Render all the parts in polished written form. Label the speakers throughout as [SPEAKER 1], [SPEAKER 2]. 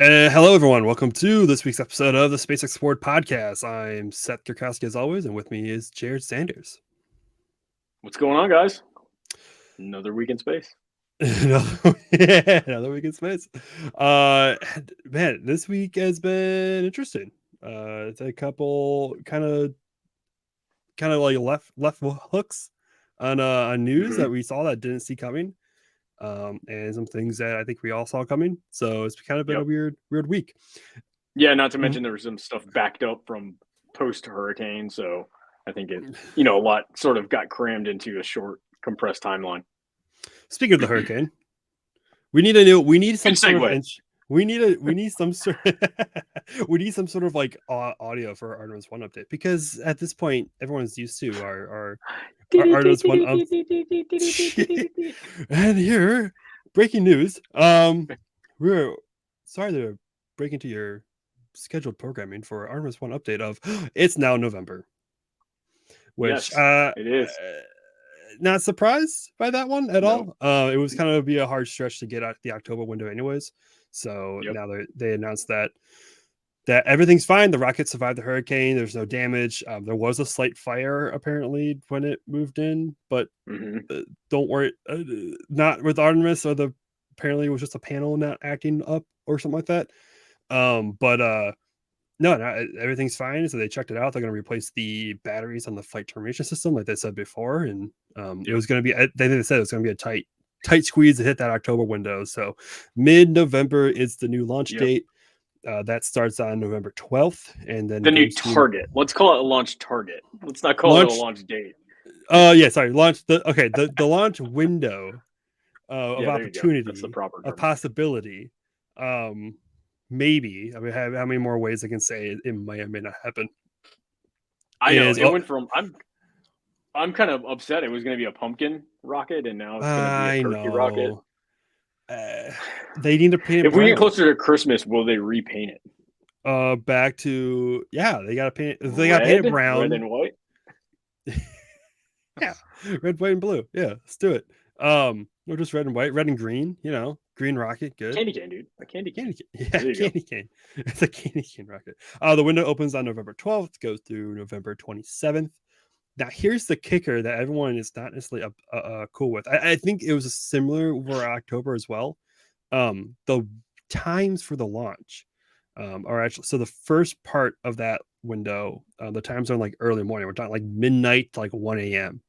[SPEAKER 1] Hello, everyone. Welcome to this week's episode of the SpaceX Sport Podcast. I'm Seth Kurkowski, as always, and with me is Jared Sanders.
[SPEAKER 2] What's going on, guys? Another week in space.
[SPEAKER 1] Another week in space. Man, this week has been interesting. It's a couple kind of like left hooks on news that we saw that didn't see coming. And some things that I think we all saw coming. So it's kind of been a weird week.
[SPEAKER 2] Yeah, not to mention there was some stuff backed up from post-hurricane, so I think a lot sort of got crammed into a short, compressed timeline.
[SPEAKER 1] Speaking of the hurricane, we need some sort of like audio for our Artemis 1 update, because at this point everyone's used to our Artemis 1 update. And here, breaking news. We're sorry to break into your scheduled programming for Artemis 1 update of it's now November. Which
[SPEAKER 2] it is.
[SPEAKER 1] Not surprised by that one at all. It was kind of be a hard stretch to get out the October window anyways. So now they announced that everything's fine. The rocket survived the hurricane. There's no damage. There was a slight fire apparently when it moved in, but don't worry, not with Artemis. Or apparently it was just a panel not acting up or something like that. No, everything's fine. So they checked it out. They're going to replace the batteries on the flight termination system, like they said before, and it was going to be. They said it was going to be a tight squeeze to hit that October window. So mid-November is the new launch date. That starts on November 12th, and then
[SPEAKER 2] the new target. Let's call it a launch target. Let's not call it a launch date.
[SPEAKER 1] Launch. The launch window of opportunity.
[SPEAKER 2] That's the proper term.
[SPEAKER 1] A possibility. Maybe. I mean, how many more ways I can say it may or may not happen?
[SPEAKER 2] I know it went from. I'm kind of upset. It was going to be a pumpkin rocket, and now it's going to be a turkey rocket.
[SPEAKER 1] They need to paint it.
[SPEAKER 2] If we get closer to Christmas, will they repaint
[SPEAKER 1] it? Back to they got to paint it. They got to paint it brown,
[SPEAKER 2] red and white.
[SPEAKER 1] Yeah, red, white, and blue. Yeah, let's do it. Or just red and white, red and green. Green rocket, good.
[SPEAKER 2] Candy cane, dude. A candy cane.
[SPEAKER 1] Yeah, candy cane. It's a candy cane rocket. The window opens on November 12th, goes through November 27th. Now, here's the kicker that everyone is not necessarily cool with. I think it was similar for October as well. The times for the launch are actually, so the first part of that window, the times are like early morning. We're talking like midnight to like 1 a.m.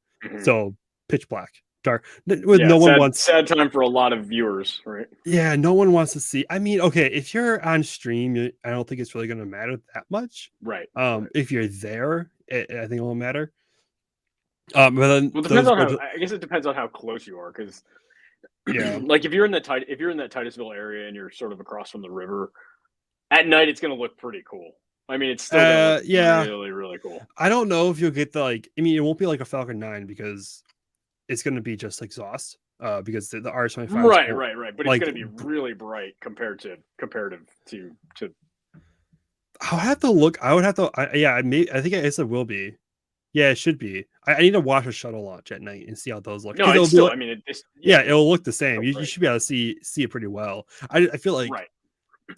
[SPEAKER 1] So pitch black. Dark with no one wants.
[SPEAKER 2] Sad time for a lot of viewers, right?
[SPEAKER 1] Yeah, no one wants to see. I mean, okay, if you're on stream, I don't think it's really going to matter that much,
[SPEAKER 2] right?
[SPEAKER 1] If you're there, I think it will matter. But then,
[SPEAKER 2] I guess it depends on how close you are, because like if you're in that Titusville area and you're sort of across from the river, at night it's going to look pretty cool. I mean, it's still gonna look really, really cool.
[SPEAKER 1] I don't know if you'll get it won't be like a Falcon 9 because it's going to be just exhaust, because the RS-25.
[SPEAKER 2] Right. But it's going to be really bright comparative to.
[SPEAKER 1] I'll have to look. I would have to. I think it will be. Yeah, it should be. I need to watch a shuttle launch at night and see how those look.
[SPEAKER 2] No, it's still.
[SPEAKER 1] It'll look the same. You should be able to see it pretty well. I feel like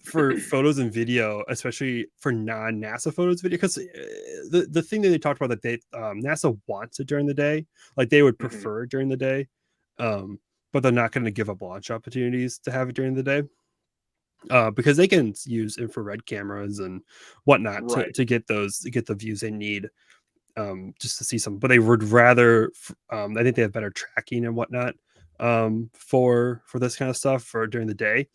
[SPEAKER 1] for photos and video, especially for non-NASA photos video, because the thing that they talked about, that NASA wants it during the day, like they would prefer during the day, but they're not going to give up launch opportunities to have it during the day, because they can use infrared cameras and whatnot to get the views they need, just to see some. But they would rather, I think they have better tracking and whatnot, for this kind of stuff for during the day.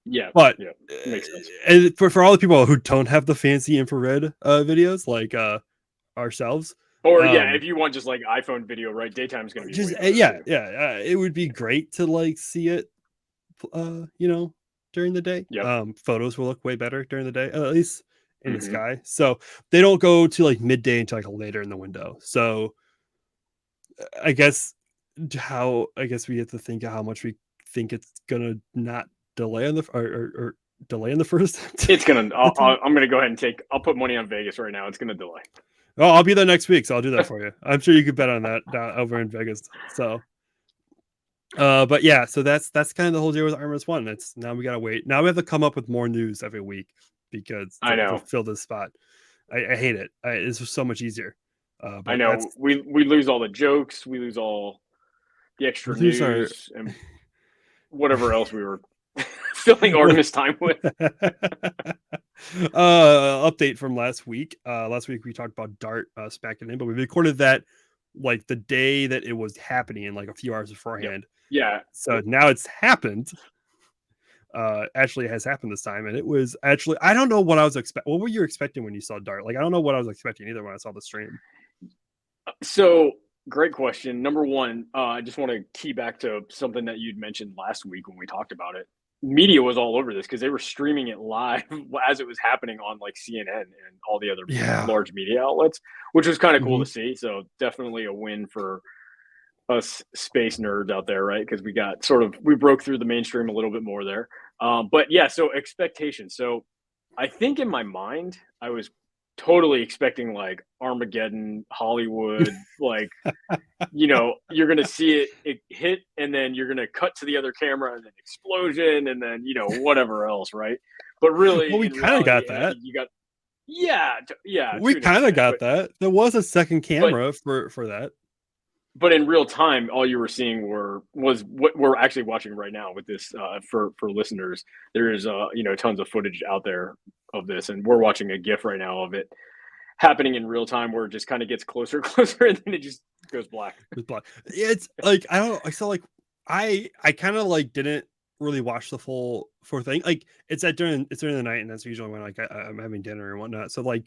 [SPEAKER 2] Yeah,
[SPEAKER 1] but
[SPEAKER 2] makes sense.
[SPEAKER 1] And for all the people who don't have the fancy infrared videos like ourselves,
[SPEAKER 2] or if you want just like iPhone video, right? Daytime is going to be
[SPEAKER 1] just it would be great to like see it, during the day. Photos will look way better during the day, at least in the sky. So they don't go to like midday until like later in the window. So I guess we have to think of how much we think it's gonna not delay on the or delay in the first.
[SPEAKER 2] It's gonna. I'm gonna go ahead and I'll put money on Vegas right now. It's gonna delay.
[SPEAKER 1] Oh, I'll be there next week, so I'll do that for you. I'm sure you could bet on that over in Vegas. So, But yeah, so that's kind of the whole deal with Artemis 1. It's now we gotta wait. Now we have to come up with more news every week because to fill this spot. I hate it. It's just so much easier.
[SPEAKER 2] But I know we lose all the jokes, we lose all the extra news and whatever else we were filling Artemis time with.
[SPEAKER 1] Update from last week. Last week we talked about DART smacking in, but we recorded that like the day that it was happening, like a few hours beforehand.
[SPEAKER 2] Yeah.
[SPEAKER 1] So now it's happened. Actually it has happened this time, and it was actually, I don't know what I was expecting. What were you expecting when you saw DART? Like I don't know what I was expecting either when I saw the stream.
[SPEAKER 2] So great question. Number one, I just want to key back to something that you'd mentioned last week when we talked about it. Media was all over this because they were streaming it live as it was happening on like CNN and all the other large media outlets, which was kind of cool to see. So definitely a win for us space nerds out there, right? Because we broke through the mainstream a little bit more there. But yeah, so expectations. So I think in my mind, I was totally expecting like Armageddon, Hollywood, like, you're going to see it hit and then you're going to cut to the other camera and then explosion and then, whatever else. Right. But really,
[SPEAKER 1] well, we kind of got that.
[SPEAKER 2] We
[SPEAKER 1] kind of got that. There was a second camera for that.
[SPEAKER 2] But in real time, all you were seeing was what we're actually watching right now with this. For listeners, there is tons of footage out there of this, and we're watching a GIF right now of it happening in real time, where it just kind of gets closer, and then it just goes black.
[SPEAKER 1] It's black. It's like I don't know. I saw like I kind of like didn't really watch the full thing. Like it's during the night, and that's usually when like I'm having dinner and whatnot. So like,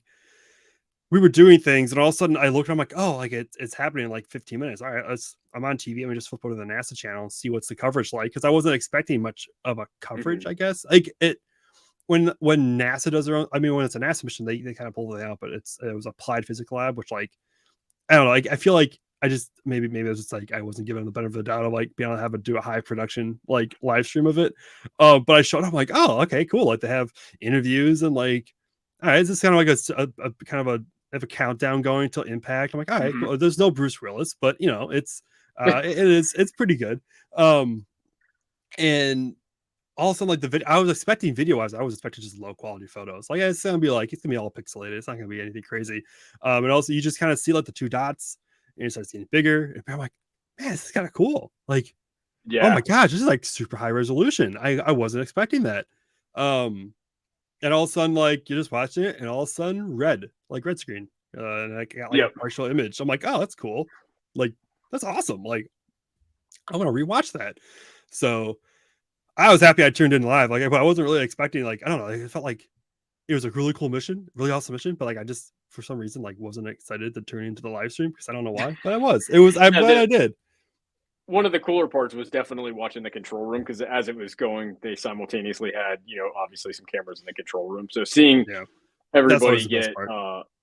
[SPEAKER 1] we were doing things, and all of a sudden I looked, I'm like, oh, like it's happening in like 15 minutes. All right, I'm on TV. I'm gonna just flip over to the NASA channel and see what's the coverage like, because I wasn't expecting much of a coverage, I guess. Like when NASA does their own, I mean, when it's a NASA mission, they kind of pull it out, but it was Applied Physics Lab, which like, I don't know, like I feel like I just maybe it was just like I wasn't given the benefit of the doubt of like being able to do a high production like live stream of it. But I showed up like, oh, okay, cool. Like they have interviews and like, all right, this is kind of like a kind of a countdown going till impact. I'm like, all right, cool. There's no Bruce Willis, but it's it's pretty good. And all of a sudden, like the video, I was expecting video wise, I was expecting just low quality photos. Like it's gonna be all pixelated. It's not gonna be anything crazy. And also you just kind of see like the two dots, and you start seeing it bigger. And I'm like, man, this is kind of cool. Like, oh my gosh, this is like super high resolution. I wasn't expecting that. And all of a sudden, like you're just watching it, and all of a sudden, red screen, and I got like a partial image. I'm like, oh, that's cool. Like that's awesome. Like I want to rewatch that. So I was happy I tuned in live. Like I wasn't really expecting. Like I don't know. It felt like it was a really cool mission, really awesome mission. But like I just for some reason like wasn't excited to turn into the live stream because I don't know why. But I was. I'm glad I did.
[SPEAKER 2] One of the cooler parts was definitely watching the control room, because as it was going, they simultaneously had, obviously some cameras in the control room. So seeing everybody get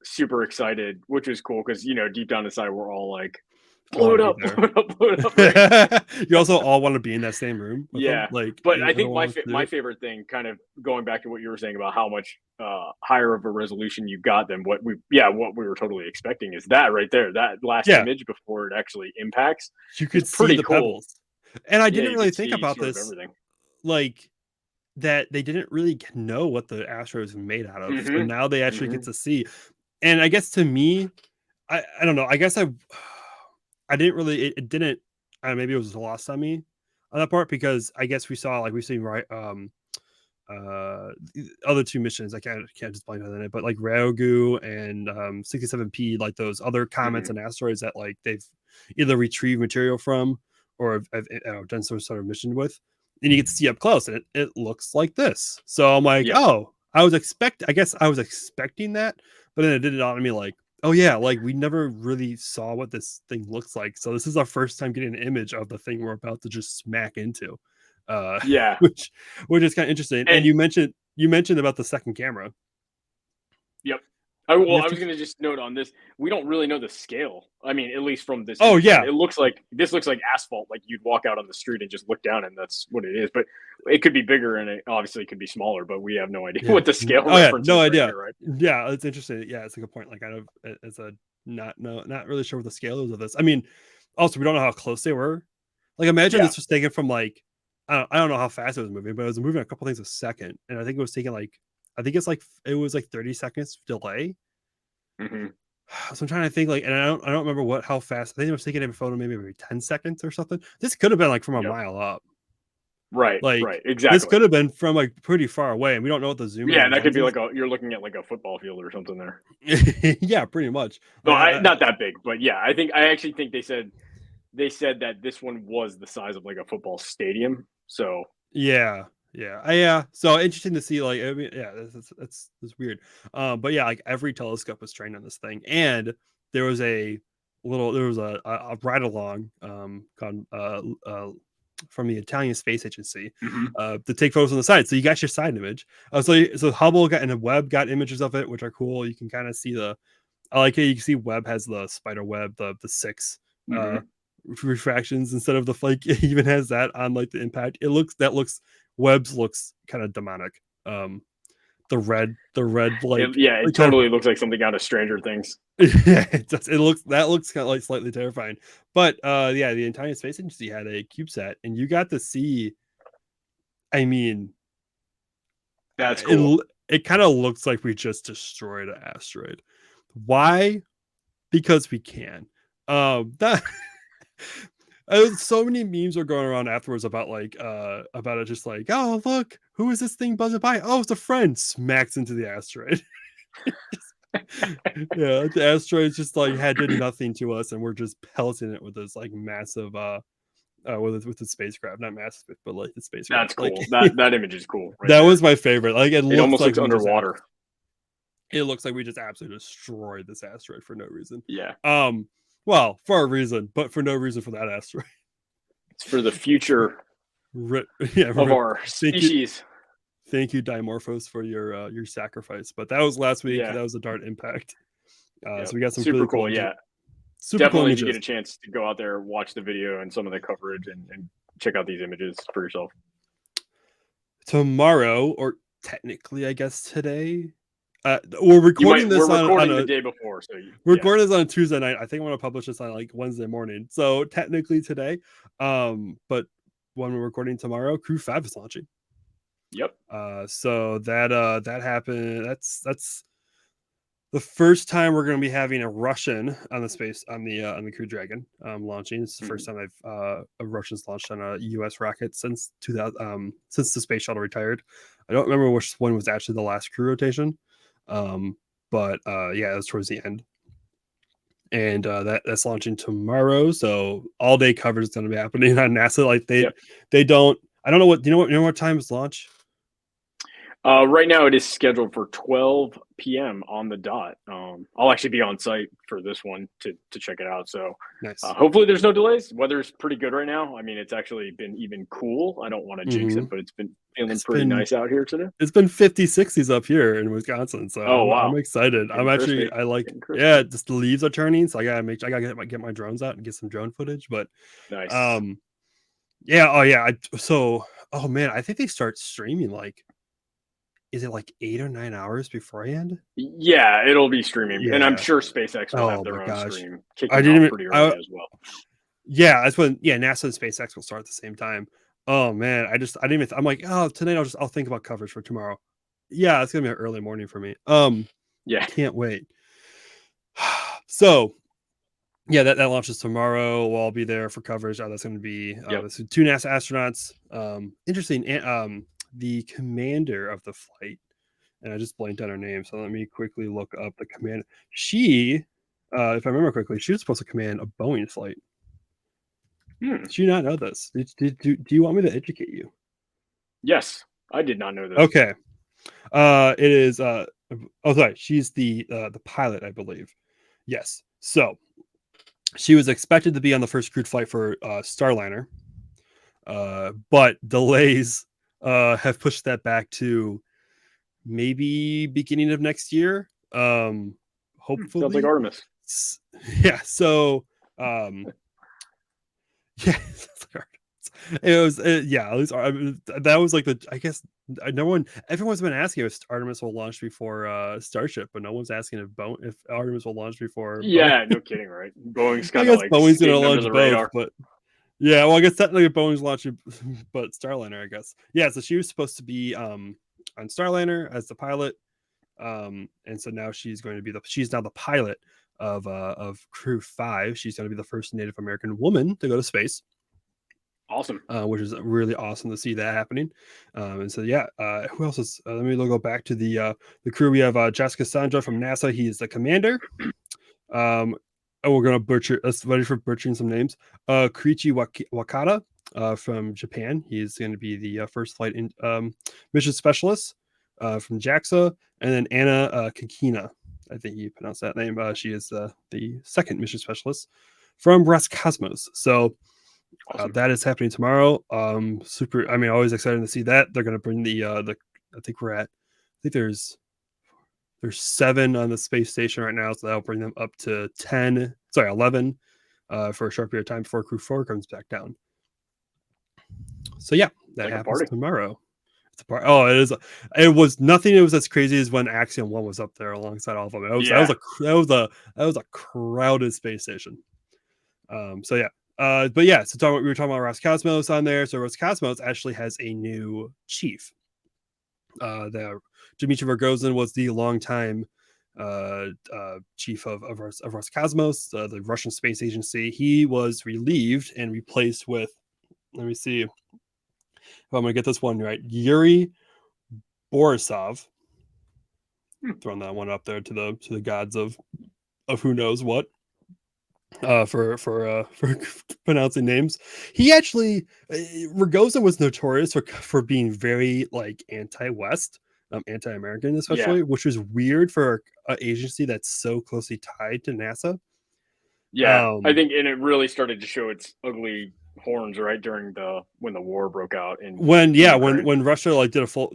[SPEAKER 2] super excited, which was cool, because, deep down inside, we're all like, blow it up. Right?
[SPEAKER 1] You also all want to be in that same room.
[SPEAKER 2] Yeah. But I think my favorite thing, kind of going back to what you were saying about how much higher of a resolution you got than what we were totally expecting, is that right there, that last image before it actually impacts.
[SPEAKER 1] You could see the pebbles. And I didn't really think about this, like that they didn't really know what the asteroid was made out of. So now they actually get to see. And I guess to me, I don't know. I guess I didn't really, it didn't, maybe it was lost on me on that part, because I guess we've seen right, other two missions. I can't just blank on it, but like Ryugu and 67P, like those other comets and asteroids that like they've either retrieved material from or have done some sort of mission with, and you get to see up close, and it looks like this. So I'm like, oh, I guess I was expecting that, but then it did it on me like, oh yeah, like we never really saw what this thing looks like. So this is our first time getting an image of the thing we're about to just smack into. Which is kind of interesting. And you mentioned about the second camera.
[SPEAKER 2] Yep. I was going to just note on this, we don't really know the scale. I mean, at least from this.
[SPEAKER 1] Oh yeah.
[SPEAKER 2] It looks like asphalt. Like you'd walk out on the street and just look down, and that's what it is. But it could be bigger, and it obviously could be smaller, but we have no idea what the scale reference is.
[SPEAKER 1] No idea.
[SPEAKER 2] Right here, right?
[SPEAKER 1] Yeah. It's interesting. Yeah. It's a good point. Like kind of it's not really sure what the scale is of this. I mean, also we don't know how close they were. Like imagine this was taken from like I don't know how fast it was moving, but it was moving a couple things a second, and I think it was taking like it was like 30 seconds delay.
[SPEAKER 2] Mm-hmm.
[SPEAKER 1] So I'm trying to think like, and I don't remember how fast. I think it was taking a photo maybe 10 seconds or something. This could have been like from a mile up.
[SPEAKER 2] Right,
[SPEAKER 1] like
[SPEAKER 2] exactly.
[SPEAKER 1] This could have been from like pretty far away, and we don't know what the zoom is.
[SPEAKER 2] Yeah, that could be like you're looking at like a football field or something there.
[SPEAKER 1] Yeah, pretty much.
[SPEAKER 2] No, not that big, but yeah, I actually think they said that this one was the size of like a football stadium. So
[SPEAKER 1] yeah. So interesting to see. Like, I mean, yeah, that's weird. But yeah, like every telescope was trained on this thing, and there was a ride along called from the Italian Space Agency to take photos on the side. So you got your side image. So Hubble and Webb got images of it, which are cool. You can kind of see I like it. You can see Webb has the spider web, the 6 refractions instead of the flake. It even has that on like the impact. Webb's looks kind of demonic. The red like
[SPEAKER 2] it totally looks like something out of Stranger Things.
[SPEAKER 1] Yeah, it does. That looks kind of like slightly terrifying. But yeah, the Italian Space Agency had a CubeSat, and you got to see. I mean,
[SPEAKER 2] that's cool.
[SPEAKER 1] It kind of looks like we just destroyed an asteroid. Why? Because we can. That so many memes are going around afterwards about it, just like, oh look, who is this thing buzzing by? Oh, it's a friend. Smacks into the asteroid. Yeah, the asteroid just like did nothing to us, and we're just pelting it with this like massive with the spacecraft, not massive, but like the spacecraft.
[SPEAKER 2] That's cool.
[SPEAKER 1] Like,
[SPEAKER 2] that image is cool.
[SPEAKER 1] Right that there. Was my favorite. Like it
[SPEAKER 2] almost looks underwater.
[SPEAKER 1] It looks like we just absolutely destroyed this asteroid for no reason.
[SPEAKER 2] Yeah.
[SPEAKER 1] Well, for a reason, but for no reason for that asteroid.
[SPEAKER 2] It's for the future of our species.
[SPEAKER 1] Thank you, Dimorphos, for your sacrifice. But that was last week. Yeah. That was a DART impact. So we got some
[SPEAKER 2] super
[SPEAKER 1] really
[SPEAKER 2] cool. Yeah.
[SPEAKER 1] Super
[SPEAKER 2] definitely
[SPEAKER 1] cool
[SPEAKER 2] if you get a chance to go out there, watch the video and some of the coverage and check out these images for yourself.
[SPEAKER 1] Tomorrow, or technically, I guess today, we're recording this on
[SPEAKER 2] the day before. So
[SPEAKER 1] we're recording this on a Tuesday night. I think I want to publish this on like Wednesday morning. So technically today, but when we're recording tomorrow, Crew 5 is launching.
[SPEAKER 2] Yep.
[SPEAKER 1] So that happened. That's the first time we're going to be having a Russian on the Crew Dragon launching. It's the first time a Russian's launched on a U.S. rocket since 2000 since the space shuttle retired. I don't remember which one was actually the last crew rotation, but yeah, it was towards the end. And that's launching tomorrow, so all day coverage is going to be happening on NASA. Like they don't. I don't know what. Do you know what time is launch?
[SPEAKER 2] Right now it is scheduled for 12 p.m. on the dot. I'll actually be on site for this one to check it out. So
[SPEAKER 1] nice.
[SPEAKER 2] Hopefully there's no delays. Weather's pretty good right now. I mean, it's actually been even cool. I don't want to jinx it, but it's been feeling pretty nice out here today.
[SPEAKER 1] It's been 50s, 60s up here in Wisconsin. So I'm excited. Yeah, just the leaves are turning. So I gotta get my drones out and get some drone footage. But
[SPEAKER 2] nice.
[SPEAKER 1] Yeah. Oh man, I think they start streaming like, is it like 8 or 9 hours beforehand?
[SPEAKER 2] Yeah, it'll be streaming, and I'm sure SpaceX will have their own stream.
[SPEAKER 1] I didn't even
[SPEAKER 2] pretty early as well.
[SPEAKER 1] Yeah, that's when NASA and SpaceX will start at the same time. Oh man, I didn't even. I'm like, oh, tonight I'll think about coverage for tomorrow. Yeah, it's gonna be an early morning for me.
[SPEAKER 2] Yeah,
[SPEAKER 1] can't wait. So, yeah, that launches tomorrow. We'll all be there for coverage. That's going to be 2 NASA astronauts. Interesting. And the commander of the flight, and I just blanked on her name, so let me quickly look up the commander. She, if I remember correctly, she was supposed to command a Boeing flight. Did you not know this? Do you want me to educate you?
[SPEAKER 2] Yes, I did not know this.
[SPEAKER 1] Okay. It is sorry, she's the pilot, I believe. Yes. So she was expected to be on the first crewed flight for Starliner, but delays have pushed that back to maybe beginning of next year. Hopefully.
[SPEAKER 2] Sounds like Artemis.
[SPEAKER 1] Yeah. So yeah, it was at least that was like I guess everyone's been asking if Artemis will launch before Starship, but no one's asking if Artemis will launch before
[SPEAKER 2] no kidding, right? Boeing's kind of like
[SPEAKER 1] Boeing's gonna launch both, but Yeah, well, I guess technically Boeing's launching, but Starliner, I guess. Yeah, so she was supposed to be on Starliner as the pilot, and so now she's now the pilot of Crew 5. She's going to be the first Native American woman to go to space.
[SPEAKER 2] Awesome.
[SPEAKER 1] Which is really awesome to see that happening. And so yeah, who else is? Let me go back to the crew. We have Jessica Sandra from NASA. He is the commander. And we're gonna butcher. Let's ready for butchering some names. Koichi Wakata from Japan. He's going to be the first flight mission specialist from JAXA, and then Anna Kikina. I think you pronounced that name. She is the second mission specialist from Roscosmos. So awesome. That is happening tomorrow. Super. I mean, always excited to see that. They're going to bring the. I think there's 7 on the space station right now, so that'll bring them up to 11 for a short period of time before Crew 4 comes back down. So yeah, that happens tomorrow. It's a part. Oh, it is. It was nothing. It was as crazy as when Axiom 1 was up there alongside all of them. That was a crowded space station. So yeah. But yeah, so we were talking about Roscosmos on there. So Roscosmos actually has a new chief. Dmitry Rogozin was the longtime chief of Roscosmos, the Russian space agency. He was relieved and replaced with, let me see if I'm going to get this one right, Yuri Borisov. Throwing that one up there to the gods of who knows what. For pronouncing names. He actually Rogozin was notorious for being very like anti-West, anti-American especially, which was weird for an agency that's so closely tied to NASA.
[SPEAKER 2] Yeah, I think, and it really started to show its ugly horns right during when the war broke out
[SPEAKER 1] when Russia like did a full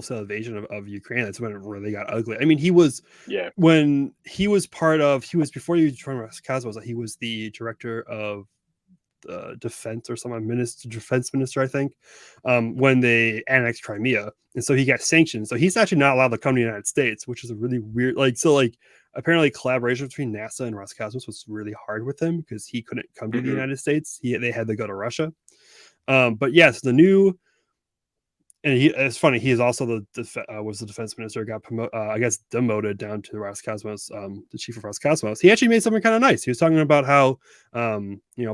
[SPEAKER 1] scale invasion of Ukraine. That's when it really got ugly. I mean, he was when he was before he joined Roscosmos, he was the director of defense or defense minister, I think, when they annexed Crimea, and so he got sanctioned. So he's actually not allowed to come to the United States, which is a really weird. Apparently, collaboration between NASA and Roscosmos was really hard with him because he couldn't come to the United States. They had to go to Russia. But yes, the new. And it's funny. He is also was the defense minister. Got I guess demoted down to Roscosmos, the chief of Roscosmos. He actually made something kind of nice. He was talking about how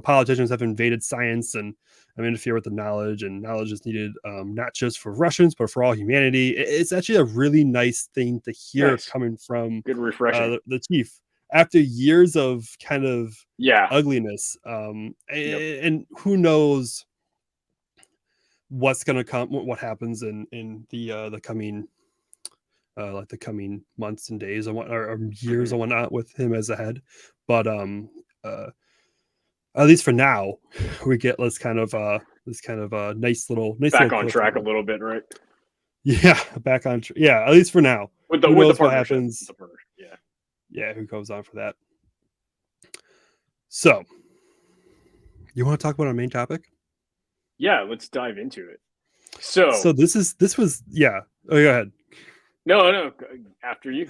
[SPEAKER 1] politicians have invaded science and interfere with the knowledge, and knowledge is needed not just for Russians but for all humanity. It's actually a really nice thing to hear coming from
[SPEAKER 2] good refreshing
[SPEAKER 1] the chief after years of kind of ugliness. And who knows what's going to come, what happens in the coming the coming months and days or years and whatnot with him as the head. But at least for now, we get this kind of nice
[SPEAKER 2] back on track a little bit, right?
[SPEAKER 1] Yeah, back on at least for now.
[SPEAKER 2] With the what happens.
[SPEAKER 1] Yeah, who goes on for that? So you want to talk about our main topic?
[SPEAKER 2] Yeah, let's dive into it. So
[SPEAKER 1] this was Oh, go ahead.
[SPEAKER 2] No, after you.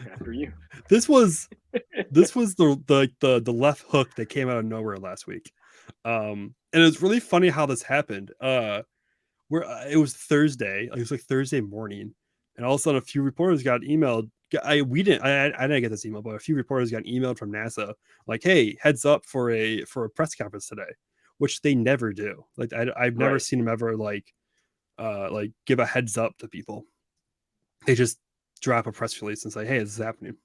[SPEAKER 1] This was the left hook that came out of nowhere last week, and it was really funny how this happened. It was Thursday, it was like Thursday morning, and all of a sudden a few reporters got emailed. I didn't get this email, but a few reporters got emailed from NASA like, "Hey, heads up for a press conference today," which they never do. Like I've never seen them ever like give a heads up to people. They just drop a press release and say, "Hey, this is happening."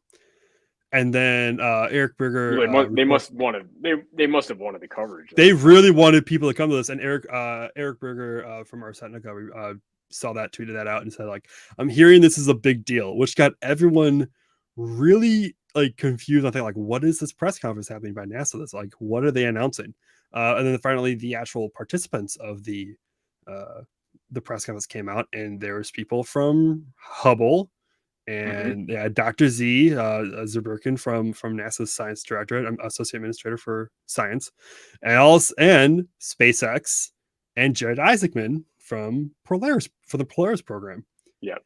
[SPEAKER 1] And then Eric Berger,
[SPEAKER 2] they must have wanted the coverage.
[SPEAKER 1] They really wanted people to come to this, and Eric Berger from Ars Technica saw that, tweeted that out, and said like, "I'm hearing this is a big deal," which got everyone really like confused. I think like, what is this press conference happening by NASA? That's like, what are they announcing? And then finally, the actual participants of the press conference came out, and there was people from Hubble, and Dr. Z Zurbuchen from NASA's Science Directorate, Associate Administrator for Science, and SpaceX, and Jared Isaacman from the Polaris program.
[SPEAKER 2] Yeah.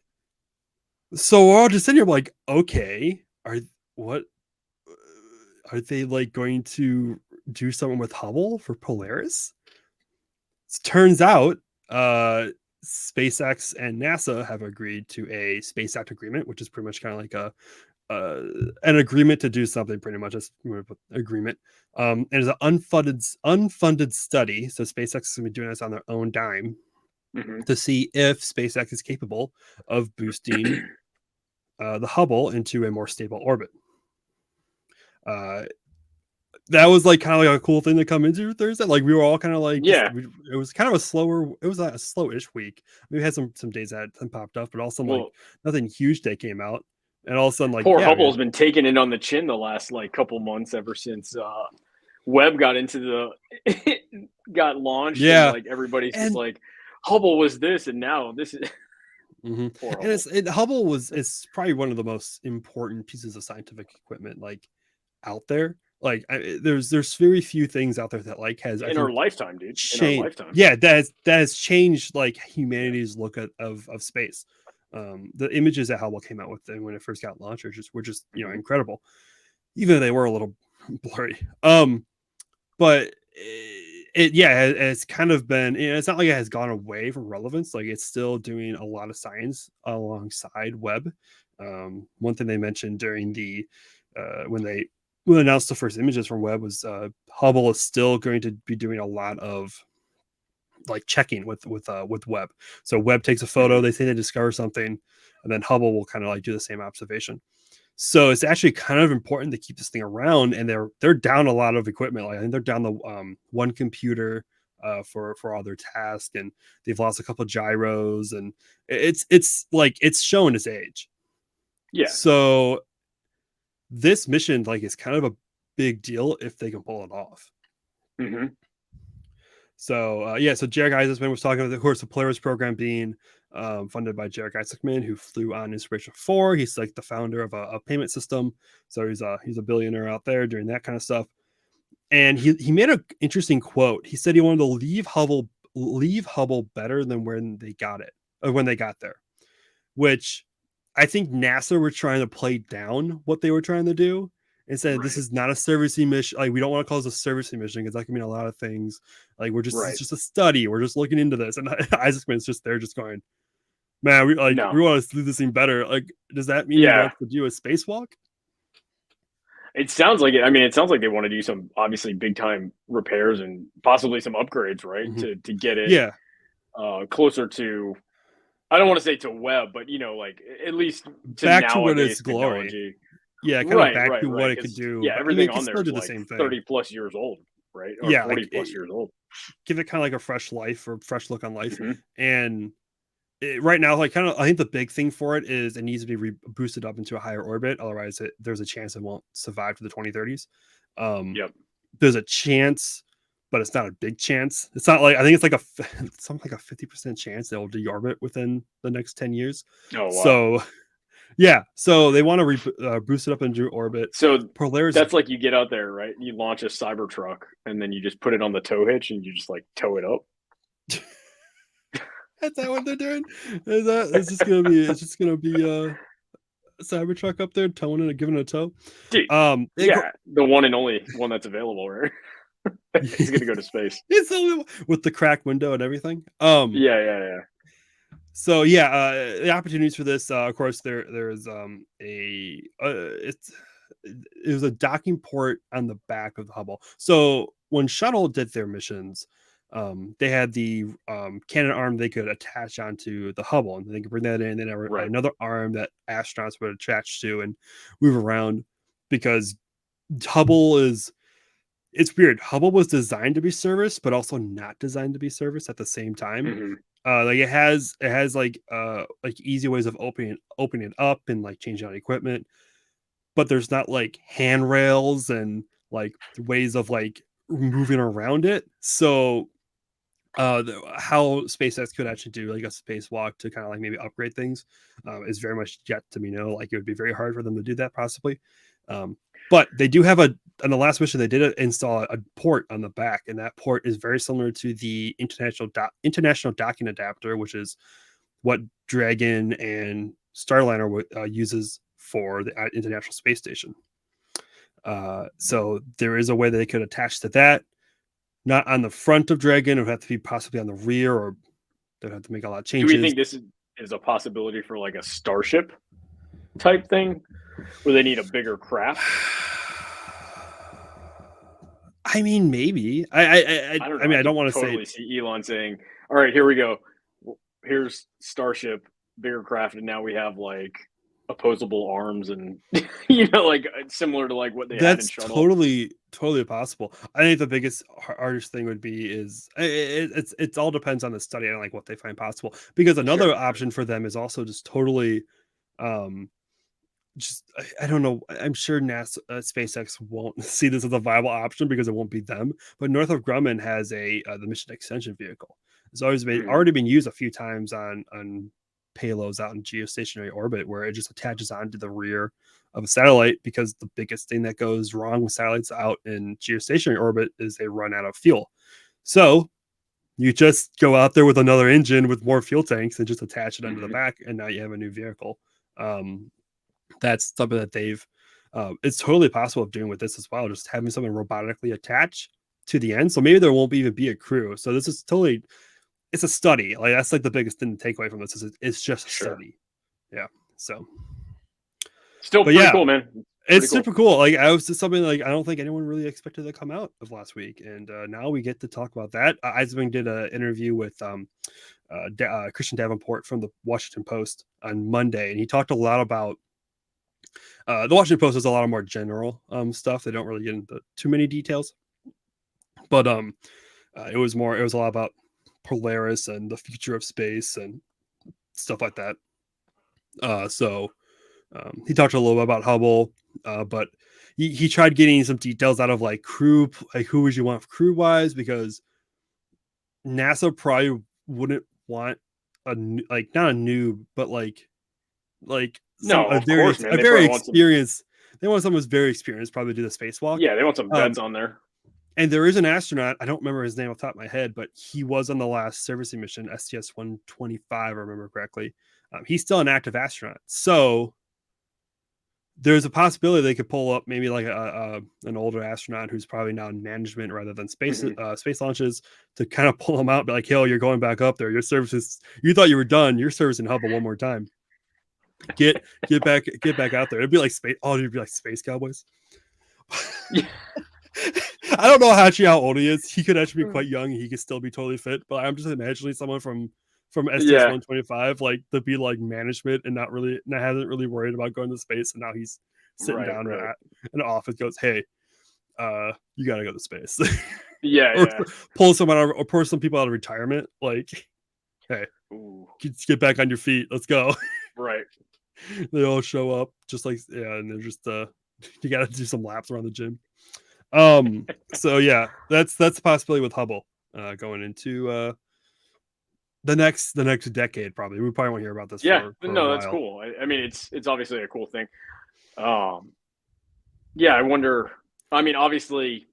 [SPEAKER 1] So we're all just sitting here like, okay, are they like going to do something with Hubble for Polaris. It turns out SpaceX and NASA have agreed to a Space Act agreement, which is pretty much kind of like an agreement to do something, pretty much as agreement. And it's an unfunded study, so SpaceX is going to be doing this on their own dime to see if SpaceX is capable of boosting the Hubble into a more stable orbit. That was like kind of like a cool thing to come into Thursday. Like we were all kind of like, it was kind of a slower, it was a slowish week. We had some days that popped up, but also like nothing huge day came out. And all of a sudden, like
[SPEAKER 2] poor Hubble's been taking it on the chin the last like couple months ever since Webb got into got launched.
[SPEAKER 1] Yeah,
[SPEAKER 2] and like everybody's just like, Hubble was this, and now this is.
[SPEAKER 1] And Hubble it's probably one of the most important pieces of scientific equipment like out there. Like there's very few things out there that like has
[SPEAKER 2] in our lifetime, dude.
[SPEAKER 1] In our lifetime, yeah, that has changed like humanity's look of space. The images that Hubble came out with when it first got launched were just incredible, even though they were a little blurry. But it's kind of been, it's not like it has gone away from relevance. Like it's still doing a lot of science alongside Webb. One thing they mentioned during the when they announced the first images from Webb was Hubble is still going to be doing a lot of like checking with Webb. So Webb takes a photo, they say they discover something, and then Hubble will kind of like do the same observation. So it's actually kind of important to keep this thing around, and they're down a lot of equipment. Like I think they're down the one computer for all their tasks, and they've lost a couple of gyros, and it's like it's showing its age.
[SPEAKER 2] Yeah.
[SPEAKER 1] So this mission like is kind of a big deal if they can pull it off. So so Jarek Isaacman was talking about, of course, the Polaris program being funded by Jarek Isaacman, who flew on Inspiration 4. He's like the founder of a payment system, so he's a billionaire out there doing that kind of stuff. And he made an interesting quote. He said he wanted to leave Hubble better than when they got there, which I think NASA were trying to play down what they were trying to do and said, this is not a servicing mission. Like, we don't want to call this a servicing mission because that can mean a lot of things. Like, it's just a study. We're just looking into this. And Isaacman's just there just going, man, we want to do this thing better. Like, does that mean he wants to do a spacewalk?
[SPEAKER 2] It sounds like it. I mean, it sounds like they want to do some obviously big time repairs and possibly some upgrades, right? To get it closer to, I don't want to say to Webb, but like at least to
[SPEAKER 1] back to what its glory. Yeah, kind of back to what it could do.
[SPEAKER 2] Yeah, everything on there is like the same thing. 30 plus years old, right? Or 40 plus years old.
[SPEAKER 1] Give it kind of like a fresh life or fresh look on life. And right now, like I think the big thing for it is it needs to be boosted up into a higher orbit. Otherwise, there's a chance it won't survive to the 2030s. There's a chance, but it's not a big chance. It's not like, I think it's like something like a 50% chance they'll deorbit within the next 10 years.
[SPEAKER 2] Oh, wow.
[SPEAKER 1] So so they want to boost it up into orbit.
[SPEAKER 2] So Polaris, that's like you get out there, right? You launch a Cybertruck, and then you just put it on the tow hitch, and you just like tow it up.
[SPEAKER 1] Is that what they're doing? It's just gonna be a Cybertruck up there towing it and giving it a tow?
[SPEAKER 2] Dude, the one and only one that's available, right? It's gonna go to space.
[SPEAKER 1] It's the only one with the cracked window and everything.
[SPEAKER 2] Yeah.
[SPEAKER 1] So the opportunities for this, of course, there's it was a docking port on the back of the Hubble. So when Shuttle did their missions, they had the cannon arm they could attach onto the Hubble, and they could bring that in. Then another arm that astronauts would attach to and move around, because Hubble it's weird. Hubble was designed to be serviced, but also not designed to be serviced at the same time. Like it has like easy ways of opening it up and like changing out equipment, but there's not like handrails and like ways of like moving around it. So how SpaceX could actually do like a spacewalk to kind of like maybe upgrade things is very much yet to be known. Like it would be very hard for them to do that possibly. But they do have on the last mission, they did install a port on the back, and that port is very similar to the international docking adapter, which is what Dragon and Starliner uses for the International Space Station. So there is a way that they could attach to that, not on the front of Dragon. It would have to be possibly on the rear, or they'd have to make a lot of changes.
[SPEAKER 2] Do we think this is a possibility for like a Starship type thing where they need a bigger craft?
[SPEAKER 1] I mean, maybe. I
[SPEAKER 2] don't know.
[SPEAKER 1] I mean, I don't want to
[SPEAKER 2] totally
[SPEAKER 1] say.
[SPEAKER 2] see Elon saying, "All right, here we go. Here's Starship, bigger craft, and now we have like opposable arms and like similar to like what they had in Shuttle."
[SPEAKER 1] Totally possible. I think the biggest hardest thing would be is it all depends on the study and like what they find possible. Because another option for them is also just totally, just I don't know. I'm sure NASA, SpaceX won't see this as a viable option because it won't be them. But Northrop Grumman has the mission extension vehicle. It's already been used a few times on payloads out in geostationary orbit, where it just attaches onto the rear of a satellite, because the biggest thing that goes wrong with satellites out in geostationary orbit is they run out of fuel. So you just go out there with another engine with more fuel tanks and just attach it onto the back, and now you have a new vehicle. That's something that they've it's totally possible of doing with this as well, just having something robotically attached to the end. So maybe there won't even be a crew. So this is totally, it's a study. Like that's like the biggest thing to take away from this is it's just a study. Yeah. So
[SPEAKER 2] still pretty cool, man.
[SPEAKER 1] It's super cool. Like I was just something like I don't think anyone really expected to come out of last week, and now we get to talk about that. Eisman did an interview with Christian Davenport from the Washington Post on Monday, and he talked a lot about the Washington Post has a lot of more general stuff. They don't really get into too many details, but it was a lot about Polaris and the future of space and stuff like that. So he talked a little bit about Hubble, but he tried getting some details out of like crew, like who would you want crew wise, because NASA probably wouldn't want not a noob, but a very experienced. They want someone who's very experienced, probably do the spacewalk.
[SPEAKER 2] Yeah, they want some vets on there.
[SPEAKER 1] And there is an astronaut, I don't remember his name off the top of my head, but he was on the last servicing mission, STS-125, I remember correctly. He's still an active astronaut. So there's a possibility they could pull up maybe like an older astronaut who's probably now in management rather than space launches, to kind of pull him out, be like, yo, you're going back up there. Your services, you thought you were done. You're servicing Hubble one more time. Get back out there. It'd be like space. Oh, it'd be like Space Cowboys. I don't know how old he is. He could actually be quite young. He could still be totally fit. But I'm just imagining someone from STS-125 like to be like management and hasn't really worried about going to space, and now he's sitting down in an office, goes, hey, you gotta go to space. Pull someone out, or pull some people out of retirement, like, hey, get back on your feet, let's go.
[SPEAKER 2] Right.
[SPEAKER 1] They all show up just like, and they're just you gotta do some laps around the gym. So yeah, that's the possibility with Hubble going into the next decade. Probably we probably won't hear about this.
[SPEAKER 2] For that's cool. I mean, it's obviously a cool thing. I wonder. I mean, obviously,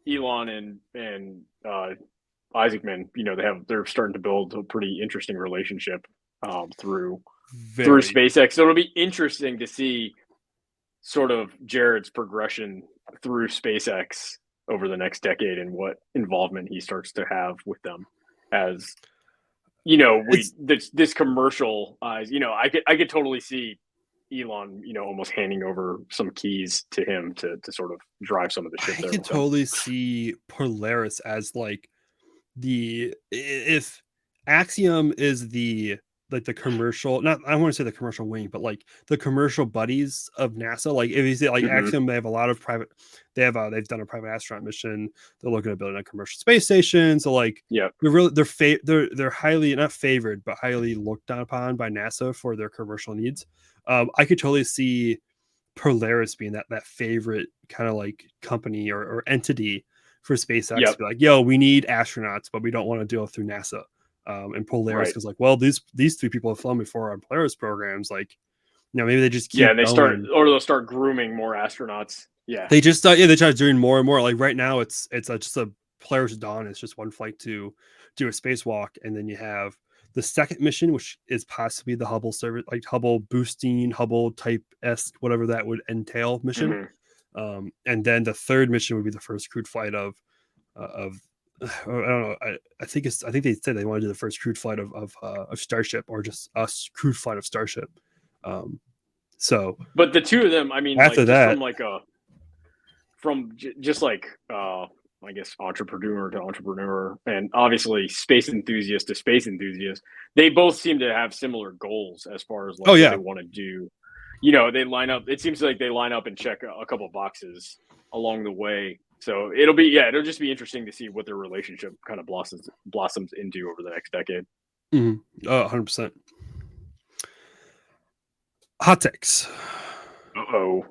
[SPEAKER 2] Elon and Isaacman, they're starting to build a pretty interesting relationship through SpaceX. So it'll be interesting to see sort of Jared's progression through SpaceX over the next decade and what involvement he starts to have with them, as this commercial eyes. I could totally see Elon, almost handing over some keys to him to sort of drive some of the shit.
[SPEAKER 1] I could totally see Polaris as like if Axiom is the commercial, not I want to say the commercial wing, but like the commercial buddies of NASA. Like if you say like Axiom, they have a lot of private. They've done a private astronaut mission. They're looking at building a commercial space station. So like, they're highly, not favored, but highly looked upon by NASA for their commercial needs. I could totally see Polaris being that favorite kind of like company or entity for SpaceX to be like, yo, we need astronauts, but we don't want to do it through NASA. And Polaris is like, well, these three people have flown before on Polaris programs. Like, maybe they just keep
[SPEAKER 2] they'll start grooming more astronauts. Yeah,
[SPEAKER 1] they just they try doing more and more. Like right now, it's just a Polaris Dawn. It's just one flight to do a spacewalk, and then you have the second mission, which is possibly the Hubble service, like Hubble boosting, Hubble type-esque, whatever that would entail mission. And then the third mission would be the first crewed flight of I don't know. I think they said they want to do the first crewed flight of Starship, or just a crewed flight of Starship. So,
[SPEAKER 2] but the two of them, I mean,
[SPEAKER 1] after
[SPEAKER 2] like,
[SPEAKER 1] that,
[SPEAKER 2] just like I guess entrepreneur to entrepreneur, and obviously space enthusiast to space enthusiast, they both seem to have similar goals as far as like what they want to do. You know, they line up. It seems like they line up and check a couple boxes along the way. So it'll just be interesting to see what their relationship kind of blossoms into over the next decade.
[SPEAKER 1] 100%. Hot takes.
[SPEAKER 2] Uh-oh.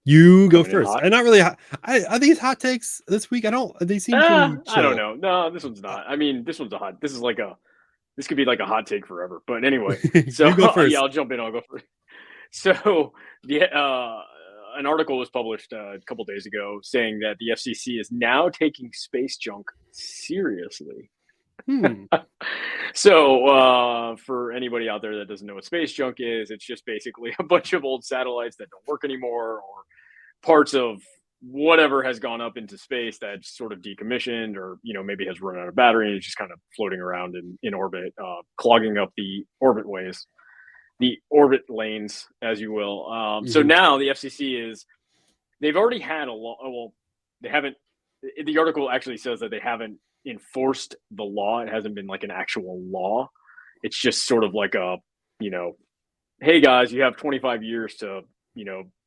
[SPEAKER 1] You go first. And not really. I think it's hot takes this week. They seem pretty chill.
[SPEAKER 2] I don't know. No, this one's not. I mean, this one's a hot. This could be like a hot take forever. But anyway, so
[SPEAKER 1] you go first.
[SPEAKER 2] Yeah, I'll jump in. I'll go first. So an article was published a couple days ago saying that the FCC is now taking space junk seriously. So for anybody out there that doesn't know what space junk is, it's just basically a bunch of old satellites that don't work anymore, or parts of whatever has gone up into space that's sort of decommissioned, or maybe has run out of battery and is just kind of floating around in orbit, clogging up the orbit ways, the orbit lanes, as you will. So now the FCC they've already had they haven't. The article actually says that they haven't enforced the law. It hasn't been like an actual law. It's just sort of like hey guys, you have 25 years to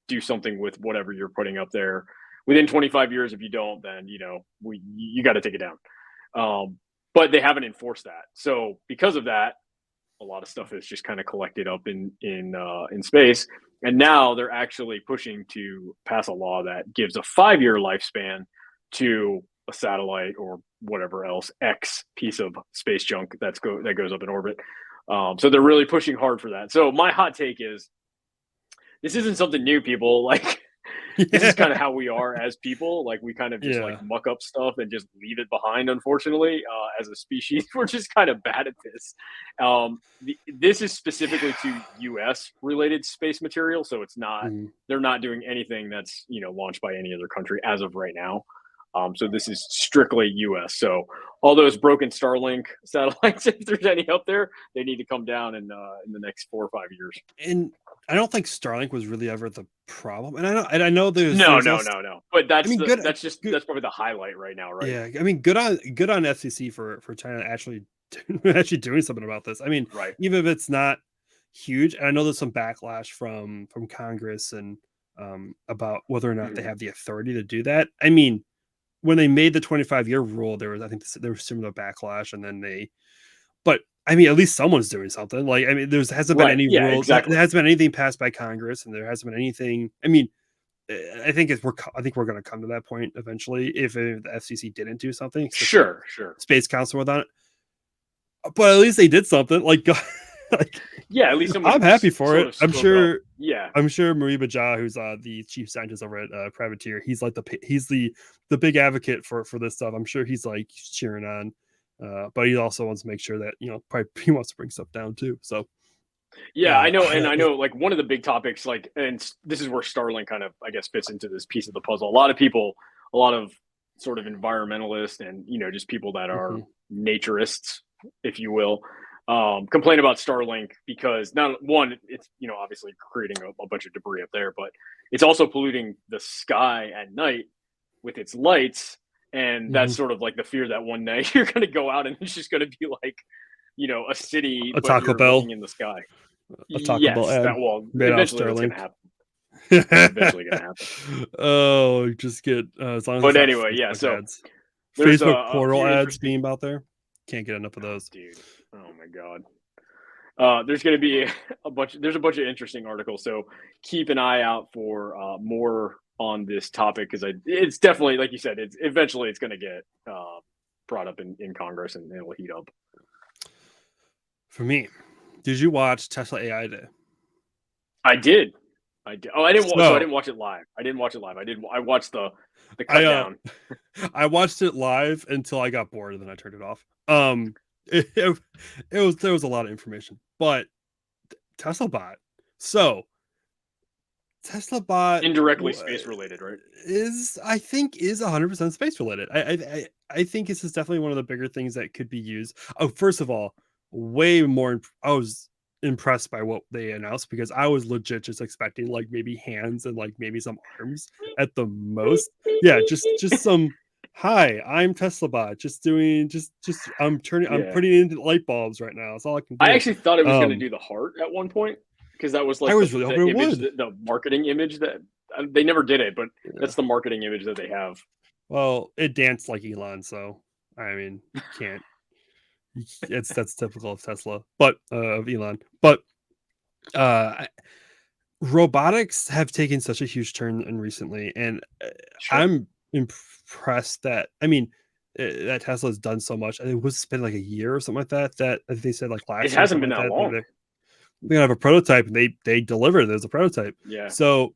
[SPEAKER 2] do something with whatever you're putting up there. Within 25 years, if you don't, then you got to take it down. But they haven't enforced that. So because of that, a lot of stuff is just kind of collected up in space. And now they're actually pushing to pass a law that gives a 5-year lifespan to a satellite or whatever else X piece of space junk that goes up in orbit. So they're really pushing hard for that. So my hot take is, this isn't something new, people. Like, this is kind of how we are as people. Like, we kind of just like muck up stuff and just leave it behind. Unfortunately, as a species, we're just kind of bad at this. This is specifically to U.S. related space material, so it's not. They're not doing anything that's launched by any other country as of right now. So this is strictly U.S. So all those broken Starlink satellites, if there's any up there, they need to come down in the next 4 or 5 years.
[SPEAKER 1] And I don't think Starlink was really ever the problem. And I know there's
[SPEAKER 2] no. But that's probably the highlight right now, right?
[SPEAKER 1] Yeah, I mean, good on FCC for China actually doing something about this. I mean, even if it's not huge, and I know there's some backlash from Congress and about whether or not they have the authority to do that. I mean, when they made the 25-year rule, there was similar backlash, and then but I mean, at least someone's doing something. Like, I mean, there hasn't been any rules. Exactly. There hasn't been anything passed by Congress, and there hasn't been anything. I mean, I think we're going to come to that point eventually if the FCC didn't do something.
[SPEAKER 2] Sure.
[SPEAKER 1] Space Council without it, but at least they did something.
[SPEAKER 2] At least
[SPEAKER 1] I'm happy for it. I'm sure Marie Bajah, who's the chief scientist over at Privateer, he's like he's the big advocate for this stuff. I'm sure he's like cheering on. But he also wants to make sure that probably he wants to bring stuff down too. So
[SPEAKER 2] I know, and I know like one of the big topics, like, and this is where Starlink kind of, I guess, fits into this piece of the puzzle. A lot of sort of environmentalists and just people that are naturists, if you will, complain about Starlink because it's obviously creating a bunch of debris up there, but it's also polluting the sky at night with its lights. And that's sort of like the fear that one night you're going to go out and it's just going to be like, a city,
[SPEAKER 1] a Taco Bell
[SPEAKER 2] in the sky.
[SPEAKER 1] A Taco Bell ad.
[SPEAKER 2] Eventually that's going to happen. Eventually going to happen.
[SPEAKER 1] Oh, just get as long as.
[SPEAKER 2] But anyway, so
[SPEAKER 1] ads. Facebook portal ads being out there. Can't get enough of those,
[SPEAKER 2] dude. Oh my god. There's going to be there's a bunch of interesting articles, so keep an eye out for more on this topic, because it's definitely, like you said, it's eventually going to get brought up in Congress and it will heat up.
[SPEAKER 1] For me, did you watch Tesla AI Day?
[SPEAKER 2] I did. Oh, I didn't watch it live. I watched the cut down.
[SPEAKER 1] I watched it live until I got bored and then I turned it off. There was a lot of information, but TeslaBot. So TeslaBot
[SPEAKER 2] indirectly space related, right?
[SPEAKER 1] I think is 100% space related. I think this is definitely one of the bigger things that could be used. Oh, first of all, way more. I was impressed by what they announced because I was legit just expecting like maybe hands and like maybe some arms at the most. Yeah, just some. Hi, I'm TeslaBot. Just doing just I'm putting in light bulbs right now. That's all I can do.
[SPEAKER 2] I actually thought it was going to do the heart at one point because that was like
[SPEAKER 1] I was really hoping it would.
[SPEAKER 2] The marketing image that they never did it, but that's the marketing image that they have.
[SPEAKER 1] Well, it danced like Elon, so I mean, can't. That's typical of Tesla, but of Elon. But robotics have taken such a huge turn in recently, and I'm impressed that that Tesla has done so much. It was been like a year or something like that. That I think they said like last year.
[SPEAKER 2] It hasn't been that long.
[SPEAKER 1] They're gonna have a prototype, and they delivered. There's a prototype.
[SPEAKER 2] Yeah.
[SPEAKER 1] So,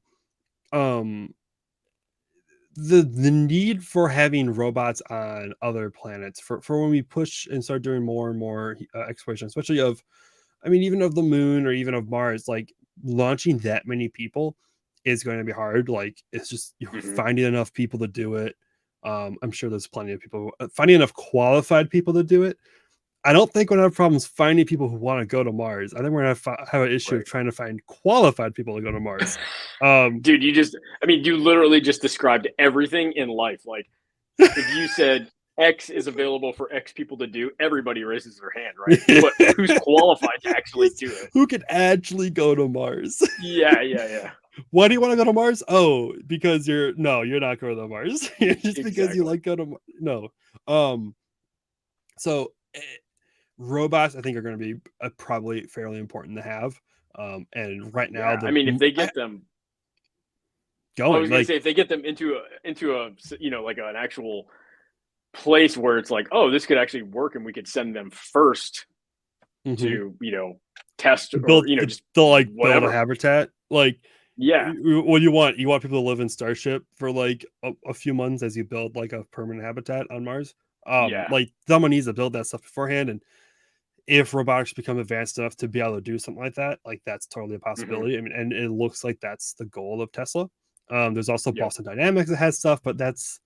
[SPEAKER 1] the need for having robots on other planets for when we push and start doing more and more exploration, especially of, even of the moon or even of Mars, like launching that many people is going to be hard. Like it's just finding enough people to do it. I'm sure there's plenty of people finding enough qualified people to do it. I don't think we're gonna have problems finding people who want to go to Mars. I think we're gonna have an issue of trying to find qualified people to go to Mars.
[SPEAKER 2] Dude, you literally just described everything in life. Like, if you said X is available for X people to do, everybody raises their hand, right? But who's qualified to actually do it?
[SPEAKER 1] Who can actually go to Mars?
[SPEAKER 2] Yeah.
[SPEAKER 1] Why do you want to go to Mars? Oh, because you're not going to Mars. Just exactly. Because you like go to no. So robots, I think, are going to be probably fairly important to have. And right now,
[SPEAKER 2] if they get them going, I was going to say if they get them into a like an actual place where it's like, oh, this could actually work, and we could send them first to test or just
[SPEAKER 1] they'll like build a habitat. Like,
[SPEAKER 2] yeah,
[SPEAKER 1] what do you want? You want people to live in Starship for like a few months as you build like a permanent habitat on Mars. Like someone needs to build that stuff beforehand, and if robotics become advanced enough to be able to do something like that, like that's totally a possibility. And it looks like that's the goal of Tesla. There's also Boston Dynamics that has stuff, but that's,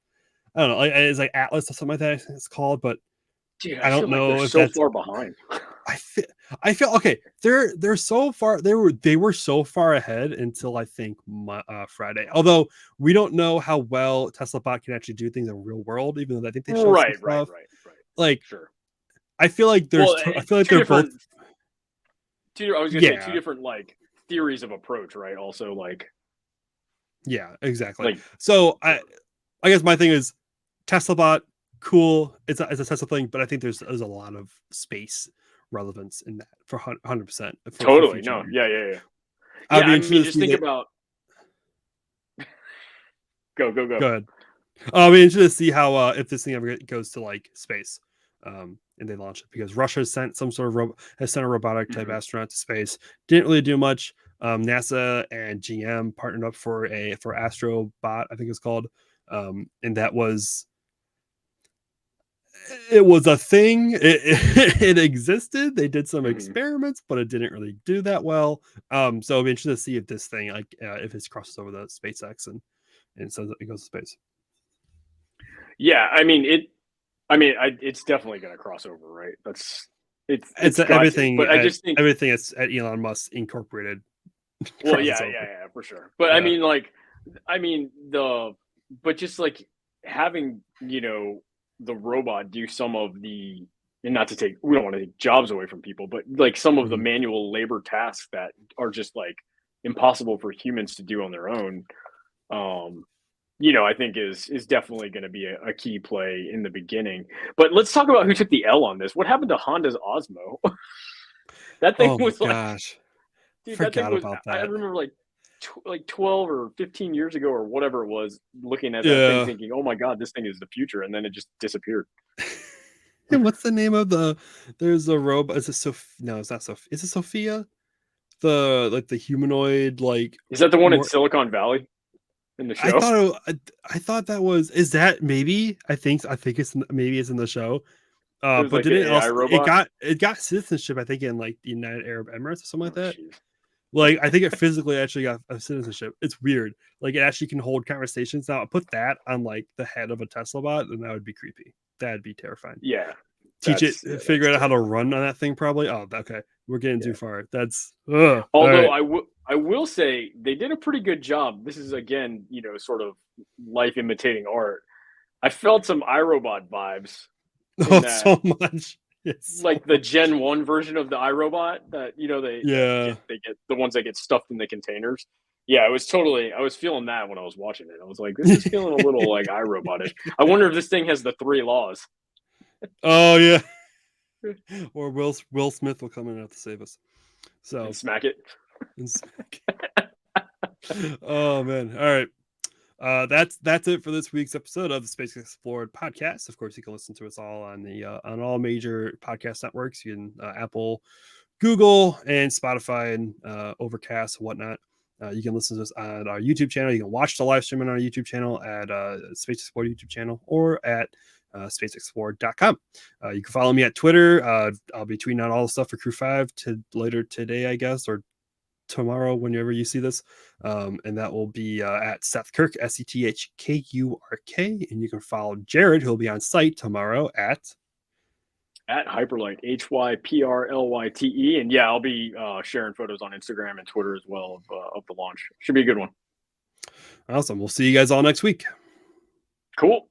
[SPEAKER 1] I don't know, it's like Atlas or something like that it's called, but
[SPEAKER 2] dude,
[SPEAKER 1] I don't know
[SPEAKER 2] if that's so far behind.
[SPEAKER 1] I feel okay. They're so far. They were so far ahead until I think Friday. Although we don't know how well TeslaBot can actually do things in real world, even though I think they showed some stuff. Right. Like, sure. I feel like there's. I feel like they're both.
[SPEAKER 2] I was gonna say two different like theories of approach, right? Also, like.
[SPEAKER 1] Yeah, exactly. Like, so I guess my thing is TeslaBot, cool. It's a Tesla thing, but I think there's a lot of space relevance in that for 100%.
[SPEAKER 2] Totally. No. Yeah. Just think about. Go.
[SPEAKER 1] Go ahead. I'll be interested to see how if this thing ever goes to like space, and they launch it, because Russia has sent some sort of has sent a robotic type astronaut to space. Didn't really do much. NASA and GM partnered up for AstroBot, I think it's called, and that was. It was a thing. It existed. They did some experiments, but it didn't really do that well. So I'm interested to see if this thing, like, if it crosses over the SpaceX and says it goes to space.
[SPEAKER 2] Yeah, it's definitely going to cross over, right? It's
[SPEAKER 1] everything.
[SPEAKER 2] But I just think
[SPEAKER 1] everything is at Elon Musk Incorporated.
[SPEAKER 2] Well, yeah, for sure. But but just like having the robot do some of the, and not to take, we don't want to take jobs away from people, but like some of the manual labor tasks that are just like impossible for humans to do on their own, I think is definitely going to be a key play in the beginning. But let's talk about who took the L on this. What happened to Honda's Osmo? That thing was like,
[SPEAKER 1] gosh,
[SPEAKER 2] dude,
[SPEAKER 1] forgot about that.
[SPEAKER 2] I remember like 12 or 15 years ago or whatever it was, looking at that thing thinking, oh my God, this thing is the future. And then it just disappeared.
[SPEAKER 1] And what's the name of there's a robot. Is it no, it's not Sophia. Is it Sophia? The humanoid, like.
[SPEAKER 2] Is that the one in Silicon Valley in the show?
[SPEAKER 1] I thought that was, is that maybe, I think it's maybe it's in the show. But like, did it also, it got citizenship, I think, in like the United Arab Emirates or something like that. Geez. Like, I think it physically actually got a citizenship. It's weird. Like, it actually can hold conversations. Now, put that on like the head of a TeslaBot, and that would be creepy. That'd be terrifying.
[SPEAKER 2] Yeah.
[SPEAKER 1] Teach it, figure out how to run on that thing. Probably. Oh, okay. We're getting too far. That's. Although
[SPEAKER 2] I will say they did a pretty good job. This is again, sort of life imitating art. I felt some iRobot vibes.
[SPEAKER 1] So much.
[SPEAKER 2] Like the Gen 1 version of the iRobot that they get the ones that get stuffed in the containers. Yeah, I was feeling that when I was watching it. I was like, this is feeling a little like iRobot-ish. I wonder if this thing has the 3 laws.
[SPEAKER 1] Oh yeah. Or Will Smith will come in and have to save us. So
[SPEAKER 2] and smack it.
[SPEAKER 1] Oh man. All right. That's it for this week's episode of the Space Explored podcast. Of course, you can listen to us all on on all major podcast networks. You can Apple, Google, and Spotify, and Overcast, and whatnot. You can listen to us on our YouTube channel. You can watch the live stream on our YouTube channel at Space Explored YouTube channel, or at spaceexplored.com. You can follow me at Twitter. I'll be tweeting out all the stuff for Crew 5 later today, I guess, or tomorrow, whenever you see this, and that will be at Seth Kirk, SETHKURK, and you can follow Jared, who'll be on site tomorrow at
[SPEAKER 2] Hyperlight, HYPRLYTE, and I'll be sharing photos on Instagram and Twitter as well of the launch. Should be a good one.
[SPEAKER 1] Awesome. We'll see you guys all next week.
[SPEAKER 2] Cool.